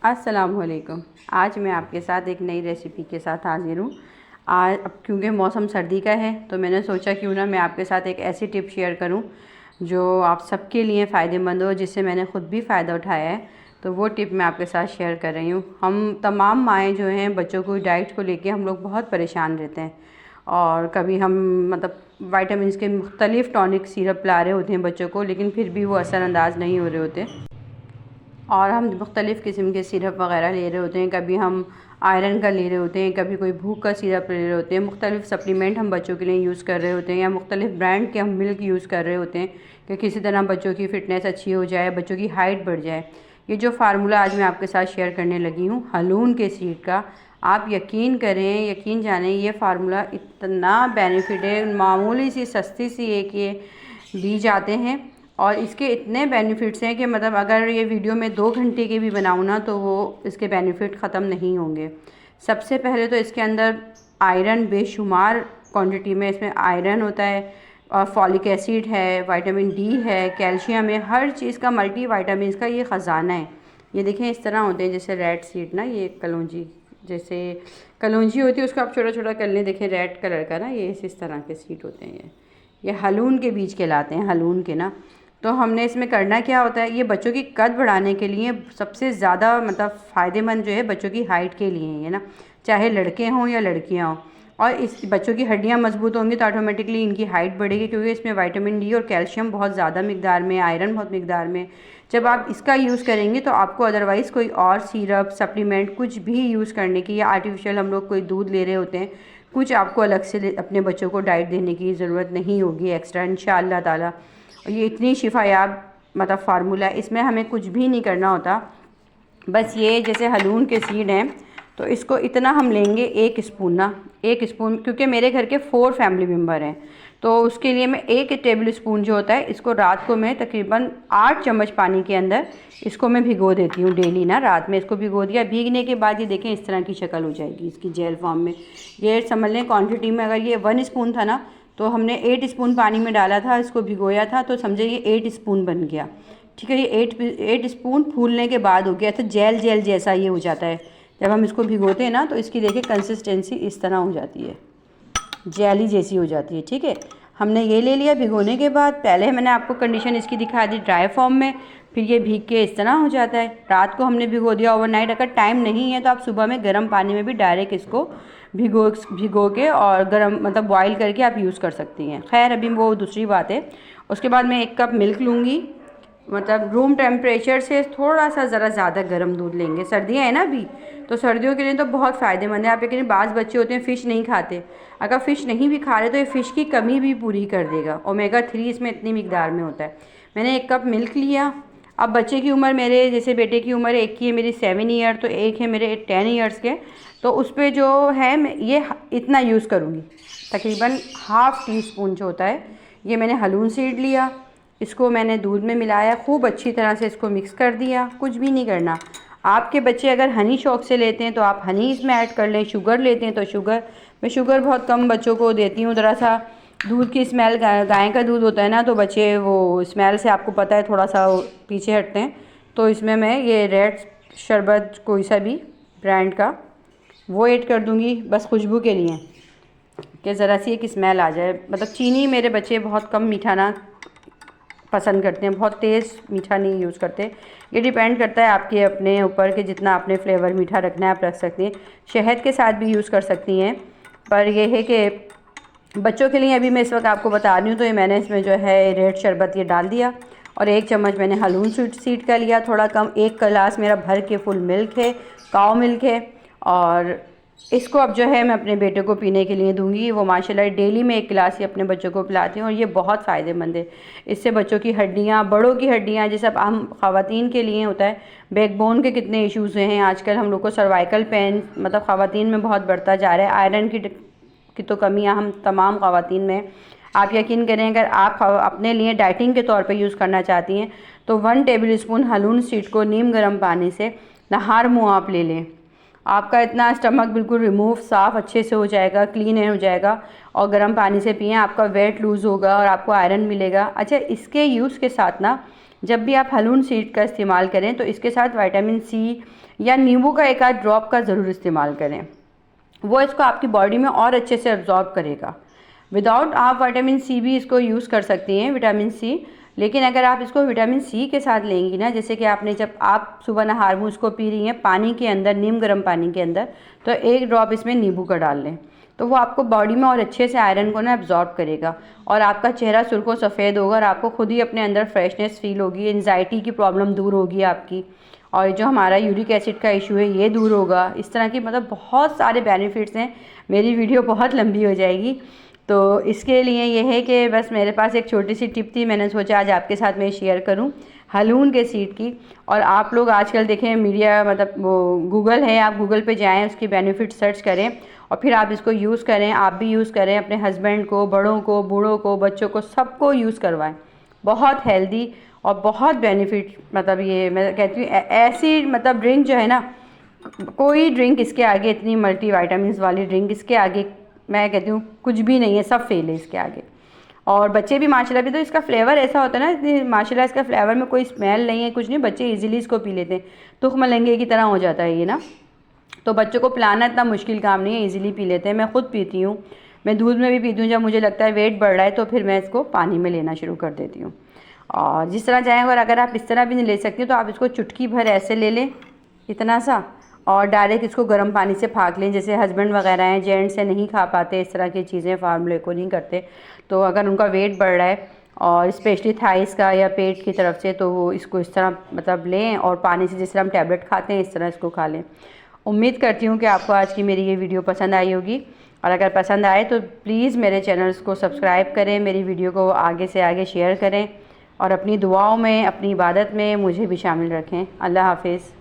अस्सलामुअलैकुम। आज मैं आपके साथ एक नई रेसिपी के साथ हाज़िर हूँ। आज अब क्योंकि मौसम सर्दी का है तो मैंने सोचा क्यों ना मैं आपके साथ एक ऐसी टिप शेयर करूँ जो आप सबके लिए फ़ायदेमंद हो, जिससे मैंने ख़ुद भी फ़ायदा उठाया है। तो वो टिप मैं आपके साथ शेयर कर रही हूँ। हम तमाम माएँ जो हैं बच्चों को डाइट को लेके हम लोग बहुत परेशान रहते हैं, और कभी हम विटामिन्स के मुख्तलिफ़ टॉनिक सिरप पिला रहे होते हैं बच्चों को, लेकिन फिर भी वो असरअंदाज नहीं हो रहे होते, और हम मुख्तलिफ़ किस्म के सिरप वग़ैरह ले रहे होते हैं। कभी हम आयरन का ले रहे होते हैं, कभी कोई भूख का सिरप ले रहे होते हैं, मुख्तलिफ़ सप्लीमेंट हम बच्चों के लिए यूज़ कर रहे होते हैं, या मुख्तलिफ़ ब्रांड के हम मिल्क यूज़ कर रहे होते हैं कि किसी तरह बच्चों की फ़िटनेस अच्छी हो जाए, बच्चों की हाइट बढ़ जाए। ये जो फार्मूला आज मैं आपके साथ शेयर करने लगी हूँ हलून के सीड का, आप यकीन करें, यकीन जानें, ये फार्मूला इतना बेनिफिट है। मामूली सी सस्ती सी एक ये बीज आते हैं और इसके इतने बेनिफिट्स हैं कि मतलब अगर ये वीडियो में 2 घंटे की भी बनाऊँ ना तो वो इसके बेनिफिट ख़त्म नहीं होंगे। सबसे पहले तो इसके अंदर आयरन बेशुमार क्वांटिटी में इसमें आयरन होता है, और फॉलिक एसिड है, विटामिन डी है, कैल्शियम है, हर चीज़ का मल्टी विटामिन्स का ये ख़जाना है। ये देखें इस तरह होते हैं जैसे रेड सीड ना, ये कलौंजी जैसे कलौंजी होती है उसको आप छोटा छोटा कर लें, देखें रेड कलर का ना, ये इस तरह के सीड होते हैं। ये हलून के बीज कहलाते हैं, हलून के ना। तो हमने इसमें करना क्या होता है, ये बच्चों की कद बढ़ाने के लिए सबसे ज़्यादा फ़ायदेमंद जो है बच्चों की हाइट के लिए है ना, चाहे लड़के हों या लड़कियां हों। और इस बच्चों की हड्डियां मजबूत होंगी तो ऑटोमेटिकली इनकी हाइट बढ़ेगी, क्योंकि इसमें विटामिन डी और कैल्शियम बहुत ज़्यादा मिकदार में, आयरन बहुत मिकदार में। जब आप इसका यूज़ करेंगे तो आपको अदरवाइज़ कोई और सिरप सप्लीमेंट कुछ भी यूज़ करने की, या आर्टिफिशियल हम लोग कोई दूध ले रहे होते हैं, कुछ आपको अलग से अपने बच्चों को डाइट देने की ज़रूरत नहीं होगी एक्स्ट्रा, इंशाअल्लाह ताला। और ये इतनी शिफायाब फार्मूला है, इसमें हमें कुछ भी नहीं करना होता। बस ये जैसे हलून के सीड हैं तो इसको इतना हम लेंगे, 1 स्पून ना, 1 स्पून, क्योंकि मेरे घर के 4 फैमिली मेम्बर हैं तो उसके लिए मैं 1 टेबल स्पून जो होता है इसको रात को मैं तकरीबन 8 चम्मच पानी के अंदर इसको मैं भिगो देती हूँ डेली ना। रात में इसको भिगो दिया, भीगने के बाद ये देखें इस तरह की शक्ल हो जाएगी इसकी जेल फॉर्म में। ये समझ लें क्वान्टिटी में अगर ये 1 स्पून था ना तो हमने 8 स्पून पानी में डाला था, इसको भिगोया था, तो समझे ये 8 स्पून बन गया। ठीक है, ये 8 स्पून फूलने के बाद हो गया, तो जेल जेल जैसा ये हो जाता है। जब हम इसको भिगोते हैं ना तो इसकी देखिए कंसिस्टेंसी इस तरह हो जाती है, जेली जैसी हो जाती है। ठीक है, हमने ये ले लिया भिगोने के बाद। पहले मैंने आपको कंडीशन इसकी दिखा दी ड्राई फॉर्म में, फिर ये भीग के इस तरह हो जाता है। रात को हमने भिगो दिया ओवरनाइट। अगर टाइम नहीं है तो आप सुबह में गर्म पानी में भी डायरेक्ट इसको भिगो के और गर्म बॉईल करके आप यूज़ कर सकती हैं। खैर अभी वो दूसरी बात है। उसके बाद मैं 1 कप मिल्क लूँगी, रूम टेम्परेचर से थोड़ा सा ज़रा ज़्यादा गर्म दूध लेंगे। सर्दियाँ हैं ना अभी, तो सर्दियों के लिए तो बहुत फ़ायदेमंद है। आप लेकिन बाज़ बच्चे होते हैं फ़िश नहीं खाते, अगर फ़िश नहीं भी खा रहे तो ये फ़िश की कमी भी पूरी कर देगा। ओमेगा 3 इसमें इतनी मिकदार में होता है। मैंने 1 कप मिल्क लिया। अब बच्चे की उम्र, मेरे जैसे बेटे की उम्र एक की है मेरी 7 ईयर, तो एक है मेरे 10 ईयर्स के, तो उस पर जो है मैं ये इतना यूज़ करूँगी, तकरीबन ½ टी स्पून जो होता है। ये मैंने हलून सीड लिया, इसको मैंने दूध में मिलाया, खूब अच्छी तरह से इसको मिक्स कर दिया। कुछ भी नहीं करना। आपके बच्चे अगर हनी शौक से लेते हैं तो आप हनी इसमें ऐड कर लें, शुगर लेते हैं तो शुगर। मैं शुगर बहुत कम बच्चों को देती हूँ। ज़रा सा दूध की स्मेल, गाय का दूध होता है ना, तो बच्चे वो स्मेल से आपको पता है थोड़ा सा पीछे हटते हैं। तो इसमें मैं ये रेड शरबत कोई सा भी ब्रांड का वो ऐड कर दूँगी, बस खुशबू के लिए, कि ज़रा सी एक स्मेल आ जाए। चीनी मेरे बच्चे बहुत कम मीठा ना पसंद करते हैं, बहुत तेज़ मीठा नहीं यूज़ करते। ये डिपेंड करता है आपके अपने ऊपर कि जितना आपने फ्लेवर मीठा रखना है आप रख सकती हैं। शहद के साथ भी यूज़ कर सकती हैं, पर यह है कि बच्चों के लिए अभी मैं इस वक्त आपको बता रही हूँ। तो ये मैंने इसमें जो है रेड शरबत ये डाल दिया, और 1 चम्मच मैंने हलून सीड का लिया, थोड़ा कम। 1 गिलास मेरा भर के फुल मिल्क है, काऊ मिल्क है, और इसको अब जो है मैं अपने बेटे को पीने के लिए दूंगी। वो माशाल्लाह डेली में 1 गिलास ही अपने बच्चों को पिलाती हूँ, और ये बहुत फ़ायदेमंद है। इससे बच्चों की हड्डियाँ, बड़ों की हड्डियाँ, जैसे अब हम ख़वातीन के लिए होता है, बैकबोन के कितने इश्यूज़ हैं आजकल हम लोग को, सर्वाइकल पेन ख़वातीन में बहुत बढ़ता जा रहा है। आयरन की तो कमियाँ हम तमाम ख़वातीन में। आप यकीन करें, अगर आप अपने लिए डाइटिंग के तौर पे यूज़ करना चाहती हैं तो 1 टेबल स्पून हलून सीड को नीम गर्म पानी से नहार मुँह आप ले लें। आपका इतना स्टमक बिल्कुल रिमूव, साफ़ अच्छे से हो जाएगा, क्लीन हो जाएगा, और गर्म पानी से पिएं। आपका वेट लूज़ होगा और आपको आयरन मिलेगा। अच्छा, इसके यूज़ के साथ ना जब भी आप हलून सीड का इस्तेमाल करें तो इसके साथ विटामिन सी या नींबू का एक आध ड्रॉप का ज़रूर इस्तेमाल करें, वो इसको आपकी बॉडी में और अच्छे से अब्जॉर्ब करेगा। विदाउट आप विटामिन सी भी इसको यूज़ कर सकती हैं, विटामिन सी, लेकिन अगर आप इसको विटामिन सी के साथ लेंगी ना, जैसे कि आपने जब आप सुबह नहार में उसको पी रही हैं पानी के अंदर, नीम गर्म पानी के अंदर, तो एक ड्रॉप इसमें नींबू का डाल लें, तो वो आपको बॉडी में और अच्छे से आयरन को ना एब्जॉर्ब करेगा और आपका चेहरा सुर्ख व सफ़ेद होगा और आपको खुद ही अपने अंदर फ्रेशनेस फील होगी, एंजाइटी की प्रॉब्लम दूर होगी आपकी, और जो हमारा यूरिक एसिड का इशू है ये दूर होगा। इस तरह की मतलब बहुत सारे बेनिफिट्स हैं। मेरी वीडियो बहुत लंबी हो जाएगी, तो इसके लिए ये है कि बस मेरे पास एक छोटी सी टिप थी, मैंने सोचा आज आपके साथ मैं शेयर करूं हलून के सीड की। और आप लोग आजकल देखें मीडिया, मतलब वो गूगल है, आप गूगल पे जाएं, उसकी बेनिफिट सर्च करें और फिर आप इसको यूज़ करें, आप भी यूज़ करें, अपने हस्बैंड को, बड़ों को, बूढ़ों को, बच्चों को, सबको यूज़ करवाएं। बहुत हेल्दी और बहुत बेनिफिट, मतलब ये मैं कहती हूँ ऐसी मतलब ड्रिंक जो है ना, कोई ड्रिंक इसके आगे, इतनी मल्टी वाइटामिन वाली ड्रिंक इसके आगे मैं कहती हूँ कुछ भी नहीं है, सब फेल है इसके आगे। और बच्चे भी माशाल्लाह, भी तो इसका फ्लेवर ऐसा होता है ना माशाल्लाह, इसका फ्लेवर में कोई स्मेल नहीं है, कुछ नहीं, बच्चे इजीली इसको पी लेते हैं, तुख मलंगे की तरह हो जाता है ये ना, तो बच्चों को पिलाना इतना मुश्किल काम नहीं है, इजीली पी लेते हैं। मैं खुद पीती हूँ, मैं दूध में भी पीती हूँ, जब मुझे लगता है वेट बढ़ रहा है तो फिर मैं इसको पानी में लेना शुरू कर देती हूँ। और जिस तरह चाहें, और अगर आप इस तरह भी नहीं ले सकती तो आप इसको चुटकी भर ऐसे ले लें, इतना सा, और डायरेक्ट इसको गर्म पानी से फाँक लें। जैसे हस्बैंड वगैरह हैं, जेंट्स से नहीं खा पाते इस तरह की चीज़ें, फार्मूले को नहीं करते, तो अगर उनका वेट बढ़ रहा है और स्पेशली थाइस का या पेट की तरफ से, तो वो इसको इस तरह मतलब लें और पानी से, जिस तरह हम टैबलेट खाते हैं इस तरह इसको खा लें। उम्मीद करती हूँ कि आपको आज की मेरी ये वीडियो पसंद आई होगी, और अगर पसंद आए तो प्लीज़ मेरे चैनल्स को सब्सक्राइब करें, मेरी वीडियो को आगे से आगे शेयर करें और अपनी दुआओं में, अपनी इबादत में मुझे भी शामिल रखें। अल्लाह हाफिज़।